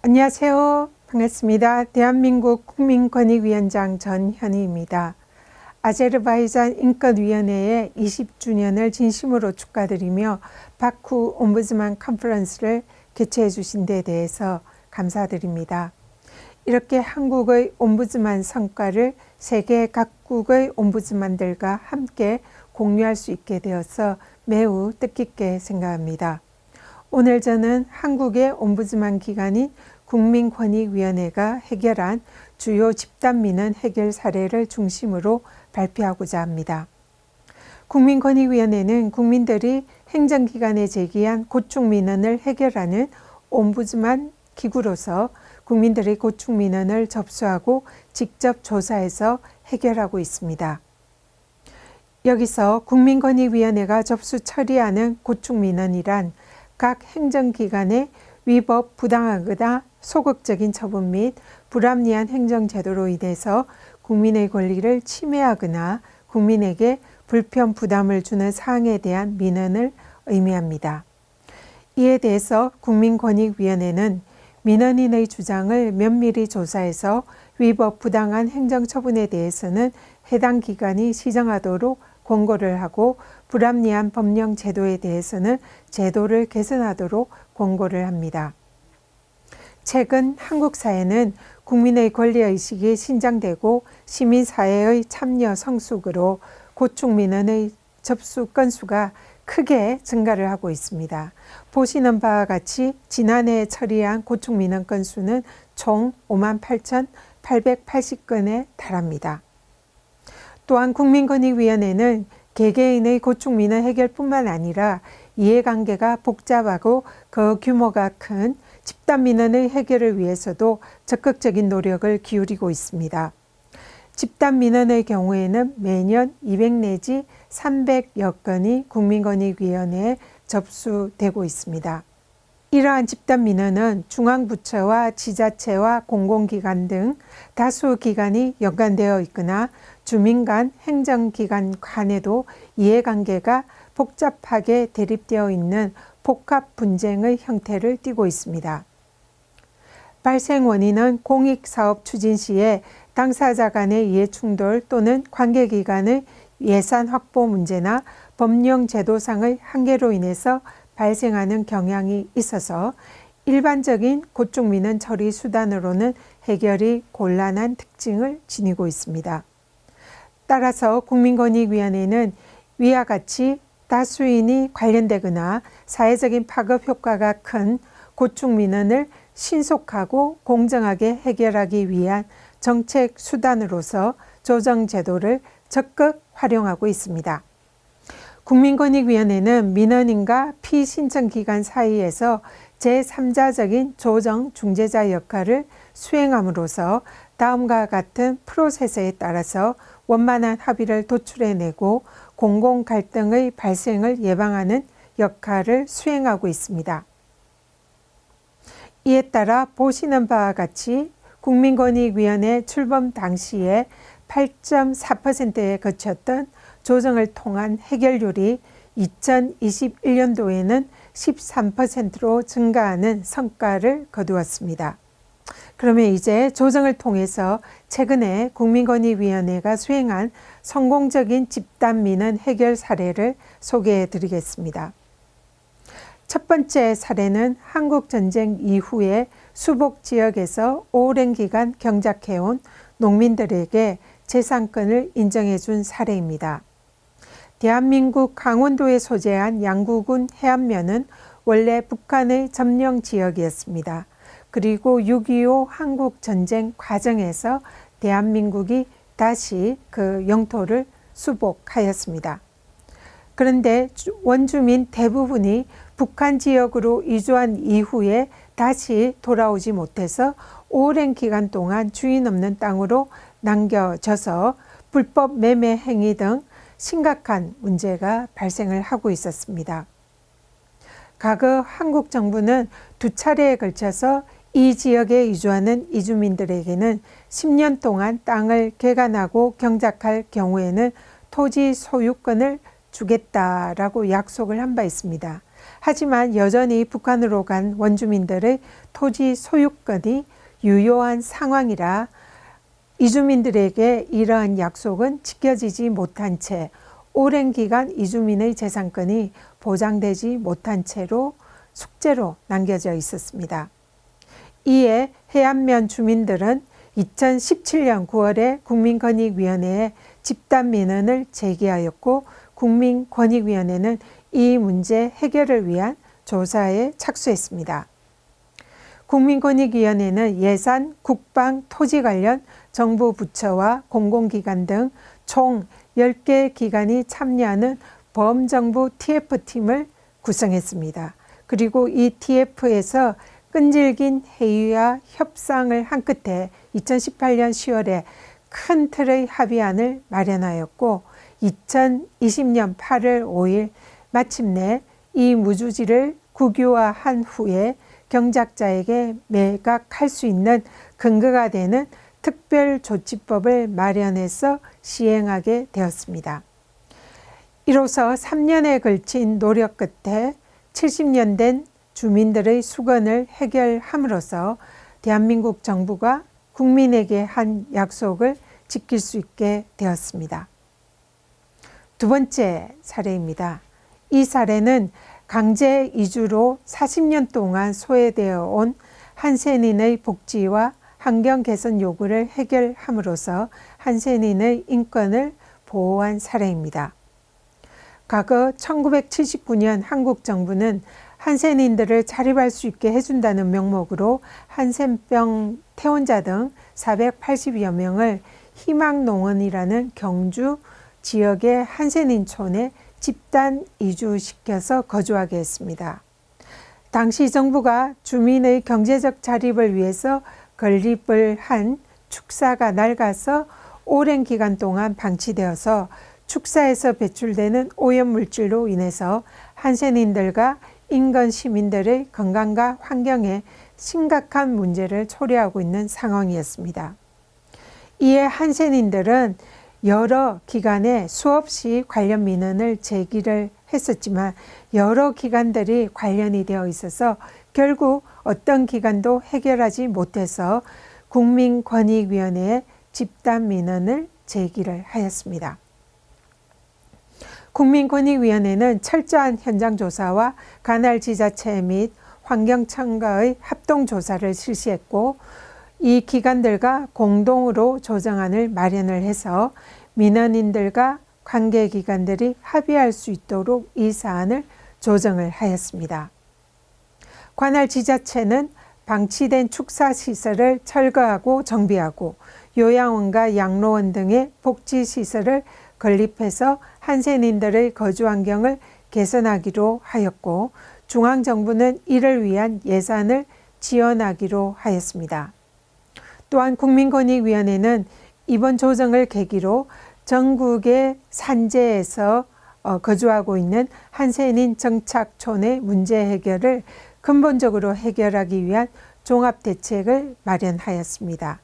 안녕하세요. 반갑습니다. 대한민국 국민권익위원장 전현희입니다. 아제르바이잔 인권위원회의 20주년을 진심으로 축하드리며 바쿠 옴부즈만 컨퍼런스를 개최해 주신 데 대해서 감사드립니다. 이렇게 한국의 옴부즈만 성과를 세계 각국의 옴부즈만들과 함께 공유할 수 있게 되어서 매우 뜻깊게 생각합니다. 오늘 저는 한국의 옴부즈만 기관인 국민권익위원회가 해결한 주요 집단민원 해결 사례를 중심으로 발표하고자 합니다. 국민권익위원회는 국민들이 행정기관에 제기한 고충민원을 해결하는 옴부즈만 기구로서 국민들의 고충민원을 접수하고 직접 조사해서 해결하고 있습니다. 여기서 국민권익위원회가 접수 처리하는 고충민원이란 각 행정기관의 위법, 부당하거나 소극적인 처분 및 불합리한 행정제도로 인해서 국민의 권리를 침해하거나 국민에게 불편, 부담을 주는 사항에 대한 민원을 의미합니다. 이에 대해서 국민권익위원회는 민원인의 주장을 면밀히 조사해서 위법, 부당한 행정처분에 대해서는 해당 기관이 시정하도록 권고를 하고 불합리한 법령 제도에 대해서는 제도를 개선하도록 권고를 합니다. 최근 한국 사회는 국민의 권리의식이 신장되고 시민사회의 참여 성숙으로 고충민원의 접수 건수가 크게 증가를 하고 있습니다. 보시는 바와 같이 지난해 처리한 고충민원 건수는 총 58,880건에 달합니다. 또한 국민권익위원회는 개개인의 고충민원 해결뿐만 아니라 이해관계가 복잡하고 그 규모가 큰 집단민원의 해결을 위해서도 적극적인 노력을 기울이고 있습니다. 집단민원의 경우에는 매년 200 내지 300여 건이 국민권익위원회에 접수되고 있습니다. 이러한 집단민원은 중앙부처와 지자체와 공공기관 등 다수 기관이 연관되어 있거나 주민 간, 행정기관 간에도 이해관계가 복잡하게 대립되어 있는 복합 분쟁의 형태를 띠고 있습니다. 발생 원인은 공익사업 추진 시에 당사자 간의 이해충돌 또는 관계기관의 예산 확보 문제나 법령 제도상의 한계로 인해서 발생하는 경향이 있어서 일반적인 고충민원 처리 수단으로는 해결이 곤란한 특징을 지니고 있습니다. 따라서 국민권익위원회는 위와 같이 다수인이 관련되거나 사회적인 파급 효과가 큰 고충민원을 신속하고 공정하게 해결하기 위한 정책 수단으로서 조정제도를 적극 활용하고 있습니다. 국민권익위원회는 민원인과 피신청기관 사이에서 제3자적인 조정 중재자 역할을 수행함으로써 다음과 같은 프로세스에 따라서 원만한 합의를 도출해내고 공공 갈등의 발생을 예방하는 역할을 수행하고 있습니다. 이에 따라 보시는 바와 같이 국민권익위원회 출범 당시에 8.4%에 그쳤던 조정을 통한 해결률이 2021년도에는 13%로 증가하는 성과를 거두었습니다. 그러면 이제 조정을 통해서 최근에 국민권익위원회가 수행한 성공적인 집단민원 해결 사례를 소개해 드리겠습니다. 첫 번째 사례는 한국전쟁 이후에 수복지역에서 오랜 기간 경작해온 농민들에게 재산권을 인정해 준 사례입니다. 대한민국 강원도에 소재한 양구군 해안면은 원래 북한의 점령 지역이었습니다. 그리고 6.25 한국전쟁 과정에서 대한민국이 다시 그 영토를 수복하였습니다. 그런데 원주민 대부분이 북한 지역으로 이주한 이후에 다시 돌아오지 못해서 오랜 기간 동안 주인 없는 땅으로 남겨져서 불법 매매 행위 등 심각한 문제가 발생을 하고 있었습니다. 과거 한국 정부는 두 차례에 걸쳐서 이 지역에 이주하는 이주민들에게는 10년 동안 땅을 개간하고 경작할 경우에는 토지 소유권을 주겠다라고 약속을 한 바 있습니다. 하지만 여전히 북한으로 간 원주민들의 토지 소유권이 유효한 상황이라 이주민들에게 이러한 약속은 지켜지지 못한 채 오랜 기간 이주민의 재산권이 보장되지 못한 채로 숙제로 남겨져 있었습니다. 이에 해안면 주민들은 2017년 9월에 국민권익위원회에 집단민원을 제기하였고 국민권익위원회는 이 문제 해결을 위한 조사에 착수했습니다. 국민권익위원회는 예산, 국방, 토지 관련 정부 부처와 공공기관 등 총 10개 기관이 참여하는 범정부 TF팀을 구성했습니다. 그리고 이 TF에서 끈질긴 회의와 협상을 한 끝에 2018년 10월에 큰 틀의 합의안을 마련하였고 2020년 8월 5일 마침내 이 무주지를 국유화한 후에 경작자에게 매각할 수 있는 근거가 되는 특별조치법을 마련해서 시행하게 되었습니다. 이로써 3년에 걸친 노력 끝에 70년 된 주민들의 수건을 해결함으로써 대한민국 정부가 국민에게 한 약속을 지킬 수 있게 되었습니다. 두 번째 사례입니다. 이 사례는 강제 이주로 40년 동안 소외되어 온 한센인의 복지와 환경 개선 요구를 해결함으로써 한센인의 인권을 보호한 사례입니다. 과거 1979년 한국 정부는 한센인들을 자립할 수 있게 해준다는 명목으로 한센병 퇴원자 등 480여 명을 희망농원이라는 경주 지역의 한센인촌에 집단 이주시켜서 거주하게 했습니다. 당시 정부가 주민의 경제적 자립을 위해서 건립을 한 축사가 낡아서 오랜 기간 동안 방치되어서 축사에서 배출되는 오염물질로 인해서 한센인들과 인근 시민들의 건강과 환경에 심각한 문제를 초래하고 있는 상황이었습니다. 이에 한센인들은 여러 기관에 수없이 관련 민원을 제기를 했었지만 여러 기관들이 관련이 되어 있어서 결국 어떤 기관도 해결하지 못해서 국민권익위원회에 집단 민원을 제기를 하였습니다. 국민권익위원회는 철저한 현장조사와 관할 지자체 및 환경청과의 합동조사를 실시했고 이 기관들과 공동으로 조정안을 마련을 해서 민원인들과 관계기관들이 합의할 수 있도록 이 사안을 조정을 하였습니다. 관할 지자체는 방치된 축사시설을 철거하고 정비하고 요양원과 양로원 등의 복지시설을 건립해서 한센인들의 거주 환경을 개선하기로 하였고 중앙정부는 이를 위한 예산을 지원하기로 하였습니다. 또한 국민권익위원회는 이번 조정을 계기로 전국의 산재에서 거주하고 있는 한센인 정착촌의 문제 해결을 근본적으로 해결하기 위한 종합대책을 마련하였습니다.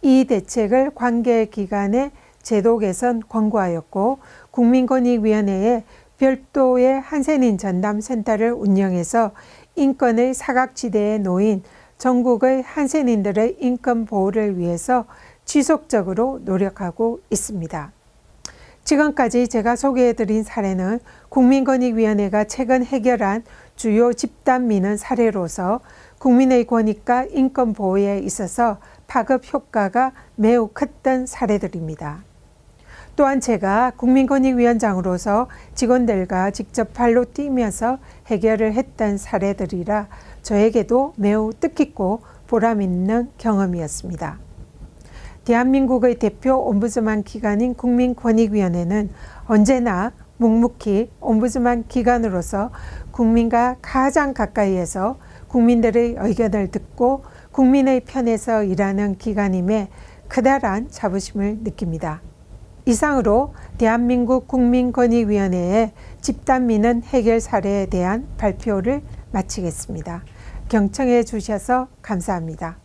이 대책을 관계기관에 제도 개선 권고하였고 국민권익위원회에 별도의 한센인 전담센터를 운영해서 인권의 사각지대에 놓인 전국의 한센인들의 인권 보호를 위해서 지속적으로 노력하고 있습니다. 지금까지 제가 소개해드린 사례는 국민권익위원회가 최근 해결한 주요 집단 민원 사례로서 국민의 권익과 인권 보호에 있어서 파급 효과가 매우 컸던 사례들입니다. 또한 제가 국민권익위원장으로서 직원들과 직접 발로 뛰면서 해결을 했던 사례들이라 저에게도 매우 뜻깊고 보람있는 경험이었습니다. 대한민국의 대표 옴부즈만 기관인 국민권익위원회는 언제나 묵묵히 옴부즈만 기관으로서 국민과 가장 가까이에서 국민들의 의견을 듣고 국민의 편에서 일하는 기관임에 커다란 자부심을 느낍니다. 이상으로 대한민국 국민권익위원회의 집단민원 해결 사례에 대한 발표를 마치겠습니다. 경청해 주셔서 감사합니다.